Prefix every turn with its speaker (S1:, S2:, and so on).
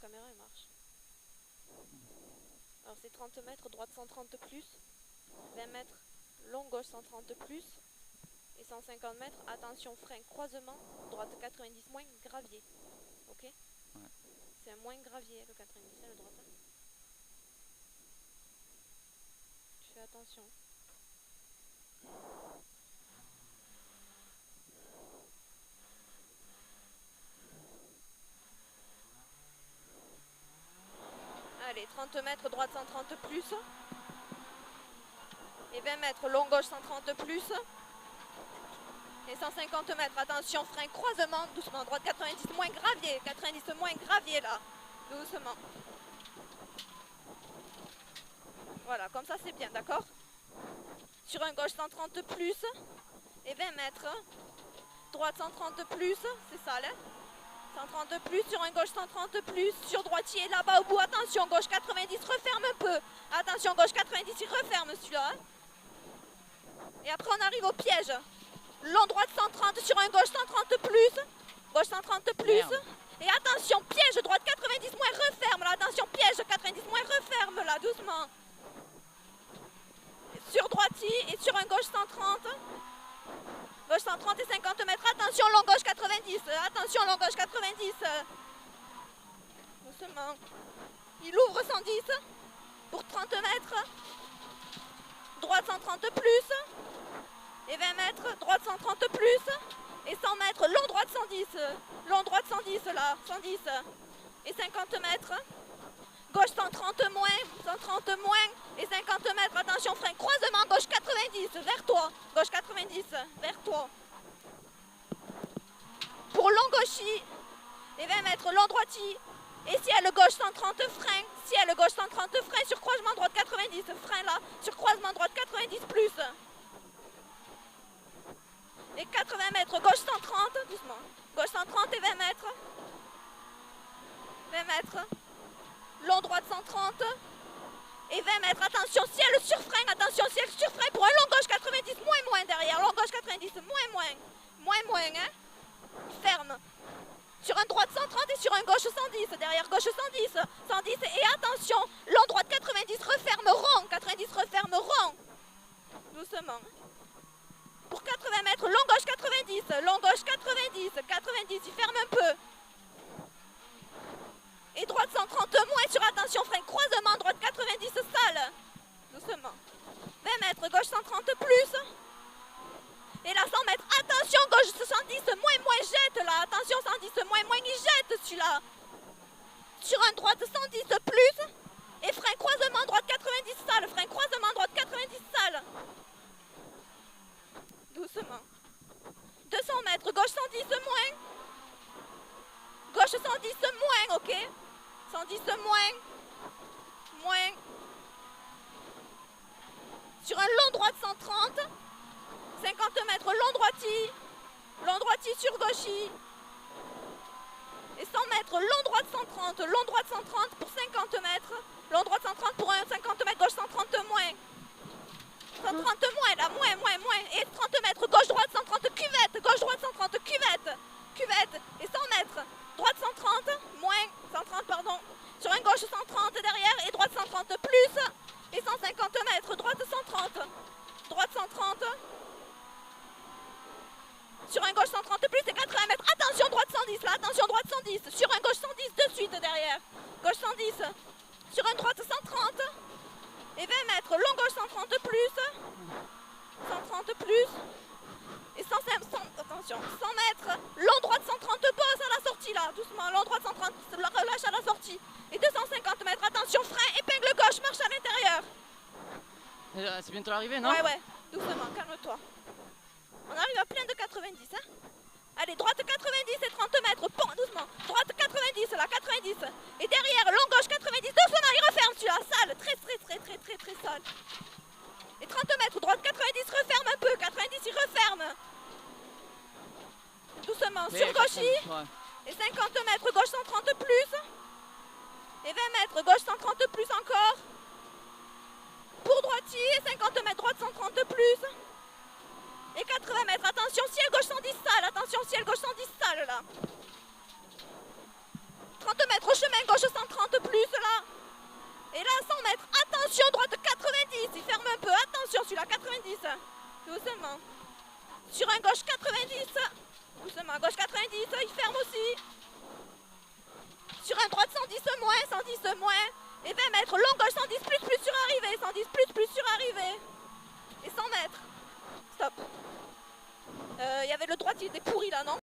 S1: caméra elle marche. Alors c'est 30 mètres, droite 130 plus, 20 mètres, long gauche 130 plus, et 150 mètres, attention frein, croisement, droite 90 moins, gravier. Ok?
S2: Ouais.
S1: C'est un moins gravier le 90, hein, le droite. Hein. Tu fais attention. Allez, 30 mètres, droite 130 plus. Et 20 mètres, long gauche 130 plus. Et 150 mètres, attention, frein, croisement, doucement, droite 90 moins gravier. 90 moins gravier là, doucement. Voilà, comme ça c'est bien, d'accord? Sur un gauche 130 plus. Et 20 mètres. Droite 130 plus, c'est ça là. 130 plus, sur un gauche 130 plus, sur droitier là-bas au bout, attention, gauche 90, referme un peu. Attention, gauche 90, il referme celui-là. Hein. Et après on arrive au piège. Long droite 130 sur un gauche 130 plus. Gauche 130 plus. Merde. Et attention, piège, droite 90 moins, referme là. Attention, piège, 90 moins, referme là, doucement. Et sur droitier et sur un gauche 130. Gauche 130 et 50 mètres. Attention, long gauche 90. Attention, long gauche 90. Doucement. Il ouvre 110 pour 30 mètres. Droite 130 plus. Et 20 mètres. Droite 130 plus. Et 100 mètres. Long droite 110. Long droite 110 là. 110. Et 50 mètres. Gauche 130 moins. 130 moins. Et 50 mètres. Attention, frein. Croisement. Gauche 90. Vers toi. Gauche 90. Vers toi. Pour long gauchis. Et 20 mètres. Long droiti. Et ciel gauche 130 frein. Ciel gauche 130 frein. Sur croisement droite 90. Frein là. Sur croisement droite 90 plus. Et 80 mètres. Gauche 130. Doucement. Gauche 130 et 20 mètres. 20 mètres. Long droite 130. Et 20 mètres. Attention, ciel sur frein. Attention, ciel sur frein pour un long gauche 90. Moins derrière. Long gauche 90. Moins. Hein. Ferme. Sur un droite 130 et sur un gauche 110. Derrière gauche 110. 110 et attention. Long droite 90. Referme rond. 90 referme rond. Doucement. Pour 80 mètres. Long gauche 90. Long gauche 90. 90. Il ferme un peu. Et droite 130 moins sur attention frein. Croisement. Droite 90 sale. Doucement. 20 mètres. Gauche 130 plus. Et là 100 mètres. Attention. Gauche 110 moins. Jette là. Attention 110 moins. Il jette celui-là. Sur un droite 110 plus. Et frein croisement. Droite 90 sale. Frein croisement. Droite 90 sale. Doucement. 200 mètres. Gauche 110 moins. Gauche 110 moins. Ok. 110 moins. Sur un long droite 130. 50 mètres. Long droiti. Long droiti sur gauchis. Et 100 mètres. Long droite 130. Long droite 130 pour 50 mètres. Long droite 130 pour un 50 mètres. Gauche 130 moins. 130 moins là. Moins. Et 30 mètres. Gauche droite 130 cuvette. Gauche droite 130 cuvette. Et 100 mètres. Droite 130 moins. 130 pardon. Sur un gauche 130 derrière. Et droite 130 plus. Et 150 mètres. Droite 130. Droite 130. Sur un gauche 130 plus et 80 mètres. Attention droite 110 là. Attention droite 110. Sur un gauche 110 de suite derrière. Gauche 110. Sur un droite 130. Et 20 mètres. Long gauche 130 plus. 130 plus. Et 150, attention, 100 mètres. Long droite 130 bosse à la sortie là. Doucement. Long droite 130. Relâche à la sortie. Et 250 mètres. Attention frein. Épingle gauche. Marche à l'intérieur.
S2: C'est bientôt l'arrivée, non?
S1: Ouais. Doucement. Calme-toi. On arrive à plein de 90, hein. Allez, droite 90 et 30 mètres, pont, doucement. Droite 90, là, 90. Et derrière, long gauche 90, doucement, il referme celui-là, sale, très sale. Et 30 mètres, droite 90, referme un peu, 90, il referme. Doucement, sur gauchis. Et 50 mètres, gauche 130 plus. Et 20 mètres, gauche 130 plus encore. Pour droitier, 50 mètres, droite 130 plus. Et 80 mètres, attention, ciel gauche 110 sale, attention, ciel gauche 110 sale là. 30 50 mètres, chemin gauche 130 plus là. Et là 100 mètres, attention, droite 90, il ferme un peu, attention sur la 90. Doucement. Sur un gauche 90. Doucement, gauche 90, il ferme aussi. Sur un droite 110 moins. Et 20 mètres, long gauche 110 plus sur arrivée, 110 plus sur arrivée. Et 100 mètres. Stop. Il y avait le droitier, il était pourri là, non?